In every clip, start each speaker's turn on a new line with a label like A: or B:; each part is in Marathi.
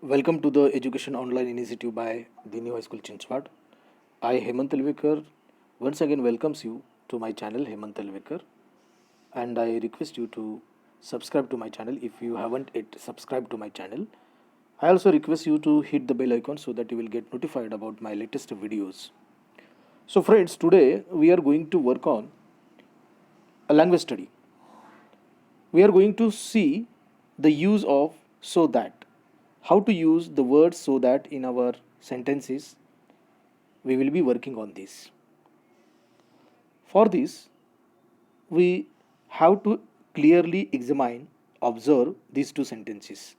A: Welcome to the Education Online Initiative by the New High School Chinchwad. I, Hemant Talwekar, once again welcomes you to my channel Hemant Talwekar, and I request you to subscribe to my channel if you haven't yet subscribed to my channel. I also request you to hit the bell icon so that you will get notified about my latest videos. So friends, today we are going to work on a language study. We are going to see the use of so that, how to use the word so that in our sentences. We will be working on this. For this, we have to clearly observe these two sentences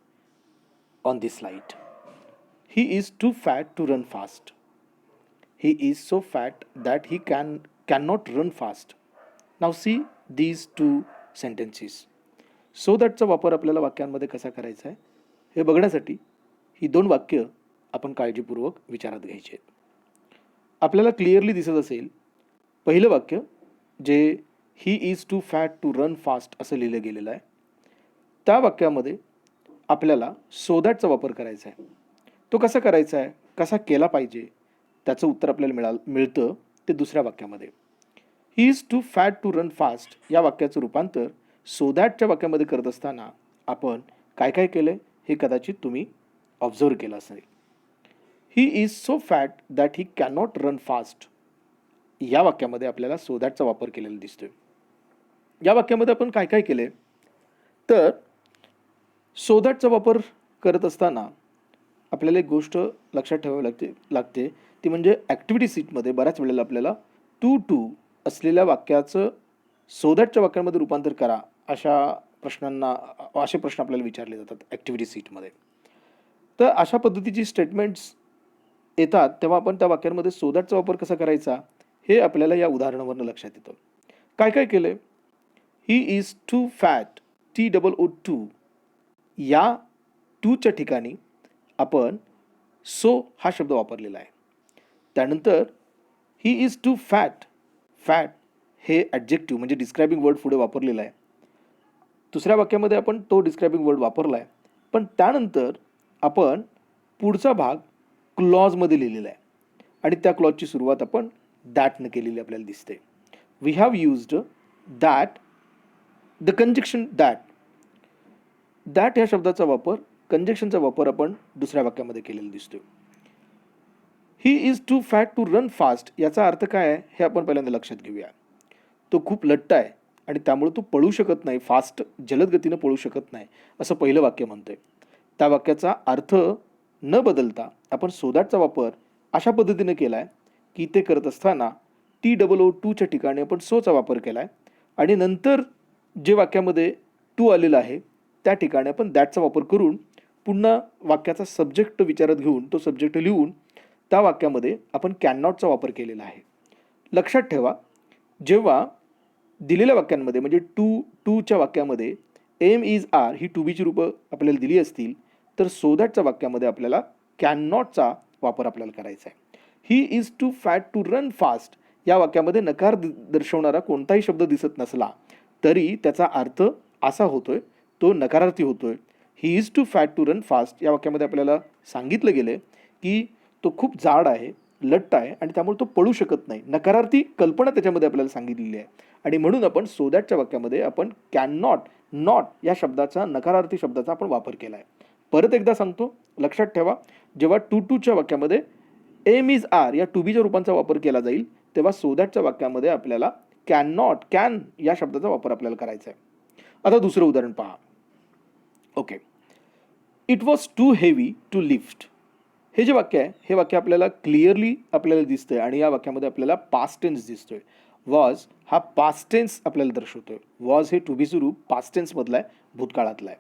A: on this slide. He is too fat to run fast. He is so fat that he cannot run fast. Now see these two sentences. So दॅटचा वापर आपल्याला वाक्यांमध्ये कसा करायचा आहे हे बघण्यासाठी ही दोन वाक्य आपण काळजीपूर्वक विचारात घ्यायची आहेत. आपल्याला क्लिअरली दिसत असेल पहिलं वाक्य जे he is too fat to run fast असं लिहिलं गेलेलं आहे. त्या वाक्यामध्ये आपल्याला सो दॅटचा वापर करायचा आहे. तो कसा करायचा आहे, कसा केला पाहिजे त्याचं उत्तर आपल्याला मिळतं ते दुसऱ्या वाक्यामध्ये. He is too fat to run fast या वाक्याचं रूपांतर सो दॅटच्या वाक्यामध्ये करत असताना आपण काय काय केलं हे कदाचित तुम्ही ऑब्झर्व केलं असेल. He is so fat that he cannot run fast या वाक्यामध्ये आपल्याला सो दॅटचा वापर केलेला दिसतोय. या वाक्यामध्ये आपण काय काय केले तर सो दॅटचा वापर करत असताना आपल्याला एक गोष्ट लक्षात ठेवावी लागते ती म्हणजे ॲक्टिव्हिटी सीटमध्ये बऱ्याच वेळेला आपल्याला टू असलेल्या वाक्याचं सो दॅटच्या वाक्यामध्ये रूपांतर करा असे प्रश्न आपल्याला विचारले जातात ॲक्टिव्हिटी सीटमध्ये. तर अशा पद्धतीची स्टेटमेंट्स येतात तेव्हा आपण त्या वाक्यांमध्ये सो दॅटचा वापर कसा करायचा हे आपल्याला या उदाहरणावरून लक्षात येतं. काय काय केलं he is too fat TOO या टूच्या ठिकाणी आपण सो हा शब्द वापरलेला आहे. त्यानंतर ही इज टू फॅट हे ॲडजेक्टिव्ह म्हणजे डिस्क्रायबिंग वर्ड पुढे वापरलेला आहे. दुसऱ्या वाक्यामध्ये आपण तो डिस्क्रायबिंग वर्ड वापरला आहे, पण त्यानंतर आपण पुढचा भाग क्लॉजमध्ये लिहिलेला आहे आणि त्या क्लॉजची सुरुवात आपण दॅटनं केलेली आपल्याला दिसते. We have used that, the conjunction that या शब्दाचा वापर, कंजक्शनचा वापर आपण दुसऱ्या वाक्यामध्ये केलेला दिसतो. He is too fat to run fast याचा अर्थ काय आहे हे आपण पहिल्यांदा लक्षात घेऊया. तो खूप लट्ट आहे आणि त्यामुळे तो पळू शकत नाही, फास्ट जलद गतीनं पळू शकत नाही असं पहिलं वाक्य म्हणतंय. त्या वाक्याचा अर्थ न बदलता आपण सो दॅटचा वापर अशा पद्धतीने केला आहे की ते करत असताना TOOच्या ठिकाणी आपण सोचा वापर केला आहे आणि नंतर जे वाक्यामध्ये टू आलेला आहे त्या ठिकाणी आपण दॅटचा वापर करून पुन्हा वाक्याचा सब्जेक्ट विचारात घेऊन तो सब्जेक्ट लिहून त्या वाक्यामध्ये आपण कॅन नॉटचा वापर केलेला आहे. लक्षात ठेवा जेव्हा दिलेल्या वाक्यांमध्ये म्हणजे टूच्या वाक्यामध्ये एम इज आर ही टू बीची रूपं आपल्याला दिली असतील तर सो दॅटच्या वाक्यामध्ये आपल्याला कॅन नॉटचा वापर आपल्याला करायचा आहे. He is too fat to run fast या वाक्यामध्ये नकार दर्शवणारा कोणताही शब्द दिसत नसला तरी त्याचा अर्थ असा होतोय, तो नकारार्थी होतोय. He is too fat to run fast या वाक्यामध्ये आपल्याला सांगितलं गेलं की तो खूप जाड आहे, लट्ट आहे आणि त्यामुळे तो पळू शकत नाही. नकारार्थी कल्पना त्याच्यामध्ये आपल्याला सांगितलेली आहे आणि म्हणून आपण सो दॅटच्या वाक्यामध्ये आपण कॅन नॉट या शब्दाचा नकारार्थी शब्दाचा आपण वापर केला आहे. परत एकदा सांगतो, लक्षात ठेवा जेव्हा टूच्या वाक्यामध्ये एम इज आर या टू बीच्या रूपांचा वापर केला जाईल तेव्हा सो दॅटच्या वाक्यामध्ये आपल्याला कॅन या शब्दाचा वापर आपल्याला करायचा आहे. आता दुसरं उदाहरण पहा. Okay, it was too heavy to lift हे जे वाक्य आहे हे वाक्य आपल्याला क्लिअरली आपल्याला दिसतंय आणि या वाक्यामध्ये आपल्याला पास्ट टेन्स दिसतोय. वॉज हा पास्ट टेन्स आपल्याला दर्शवतोय. वॉज हे टू बीचं रूप पास्ट टेन्समधलं आहे, भूतकाळातलं आहे.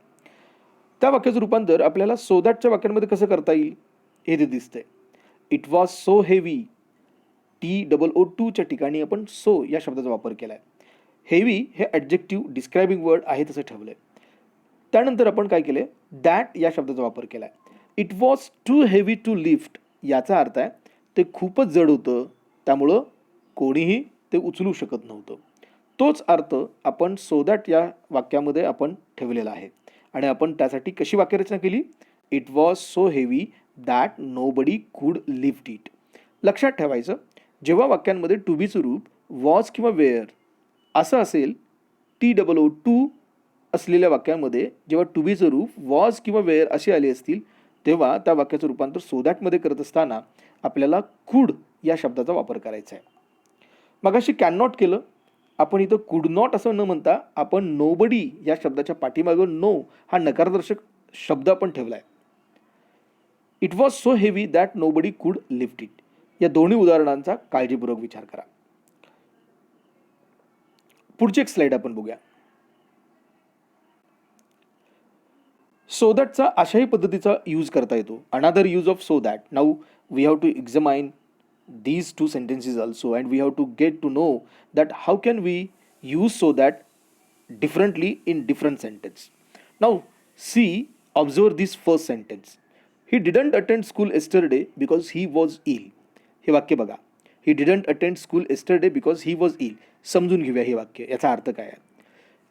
A: त्या वाक्याचं रूपांतर आपल्याला सो दॅटच्या वाक्यांमध्ये कसं करता येईल हे ते दिसतंय. इट वॉज सो हेवी TOOच्या ठिकाणी आपण सो या शब्दाचा वापर केला आहे. हेवी हे ॲडजेक्टिव्ह डिस्क्रायबिंग वर्ड आहे तसं ठेवलं आहे. त्यानंतर आपण काय केलं दॅट या शब्दाचा वापर केला आहे. It was too heavy to lift याचा अर्थ आहे ते खूपच जड होतं त्यामुळं कोणीही ते उचलू शकत नव्हतं. तोच अर्थ आपण सो दॅट या वाक्यामध्ये आपण ठेवलेला आहे आणि आपण त्यासाठी कशी वाक्यरचना केली. It was so heavy that nobody कुड लिफ्ट इट. लक्षात ठेवायचं, जेव्हा वाक्यांमध्ये टू बीचं रूप वॉज किंवा वेअर असं असेल, TOO टू असलेल्या वाक्यामध्ये जेव्हा टू बीचं रूप वॉज किंवा वेअर असे आले असतील, तेव्हा त्या वाक्याचं रूपांतर सो दॅटमध्ये करत असताना आपल्याला कुड या शब्दाचा वापर करायचा आहे. मगाशी कॅन नॉट केलं, आपण इथं कुड नॉट असं न म्हणता आपण नोबडी या शब्दाच्या पाठीमागं नो हा नकारदर्शक शब्द आपण ठेवला आहे. It was so heavy that nobody कुड लिफ्ट इट. या दोन्ही उदाहरणांचा काळजीपूर्वक विचार करा. पुढची एक स्लाइड आपण बघूया. सो दॅटचा अशाही पद्धतीचा यूज करता येतो. Another use of so that. Now we have to examine these two sentences also, and we have to get to know that how can we use so that differently in different sentence. Now see, observe this first sentence. He didn't attend school yesterday because he was ill. हे वाक्य बघा. He didn't attend school yesterday because he was ill. समजून घेऊया हे वाक्य, याचा अर्थ काय आहे.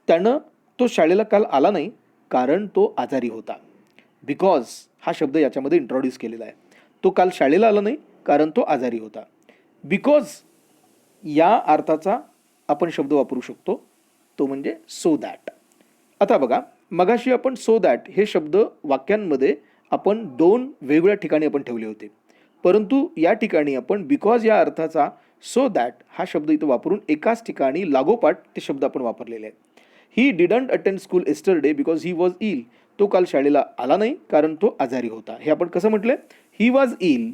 A: त्यानं तो शाळेला काल आला नाही कारण तो आजारी होता. बिकॉज हा शब्द याच्यामध्ये इंट्रोड्यूस केलेला आहे. तो काल शाळेला आला नाही कारण तो आजारी होता. बिकॉज या अर्थाचा आपण शब्द वापरू शकतो, तो म्हणजे सो दॅट. आता बघा, मगाशी आपण सो दॅट हे शब्द वाक्यांमध्ये आपण दोन वेगवेगळ्या ठिकाणी आपण ठेवले होते, परंतु या ठिकाणी आपण बिकॉज या अर्थाचा सो दॅट हा शब्द इथं वापरून एकाच ठिकाणी लागोपाठ ते शब्द आपण वापरलेले आहेत. He didn't attend school yesterday because he was ill. तो काल शाळेला आला नाही कारण तो आजारी होता. हे आपण कसं म्हटलंय? He was ill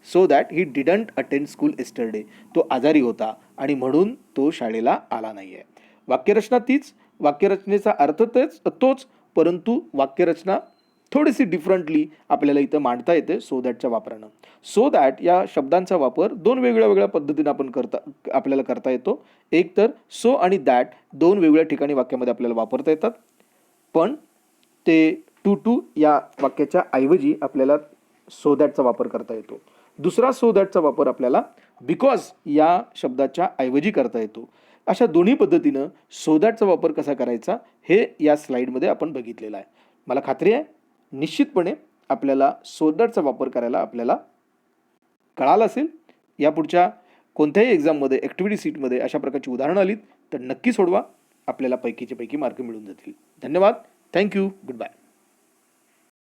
A: so that he didn't attend school yesterday. तो आजारी होता आणि म्हणून तो शाळेला आला नाही आहे. वाक्यरचना तीच, वाक्यरचनेचा अर्थ तोच, परंतु वाक्यरचना थोडीशी डिफरंटली आपल्याला इथं मांडता येते सो दॅटच्या वापरानं. सो दॅट या शब्दांचा वापर दोन वेगळ्या पद्धतीने आपल्याला करता येतो. एक तर सो आणि दॅट दोन वेगवेगळ्या ठिकाणी वाक्यामध्ये आपल्याला वापरता येतात, पण ते टू या वाक्याच्या ऐवजी आपल्याला सो दॅटचा वापर करता येतो. दुसरा सो दॅटचा वापर आपल्याला बिकॉज या शब्दाच्या ऐवजी करता येतो. अशा दोन्ही पद्धतीनं सो दॅटचा वापर कसा करायचा हे या स्लाइडमध्ये आपण बघितलेलं आहे. मला खात्री आहे निश्चितपणे आपल्याला सो दॅटचा वापर करायला आपल्याला कळालं असेल. यापुढच्या कोणत्याही एक्झाममध्ये, ॲक्टिव्हिटी सीटमध्ये अशा प्रकारची उदाहरणं आलीत तर नक्की सोडवा. आपल्याला पैकीचे पैकी मार्क मिळून जातील. धन्यवाद. थँक्यू. Good bye.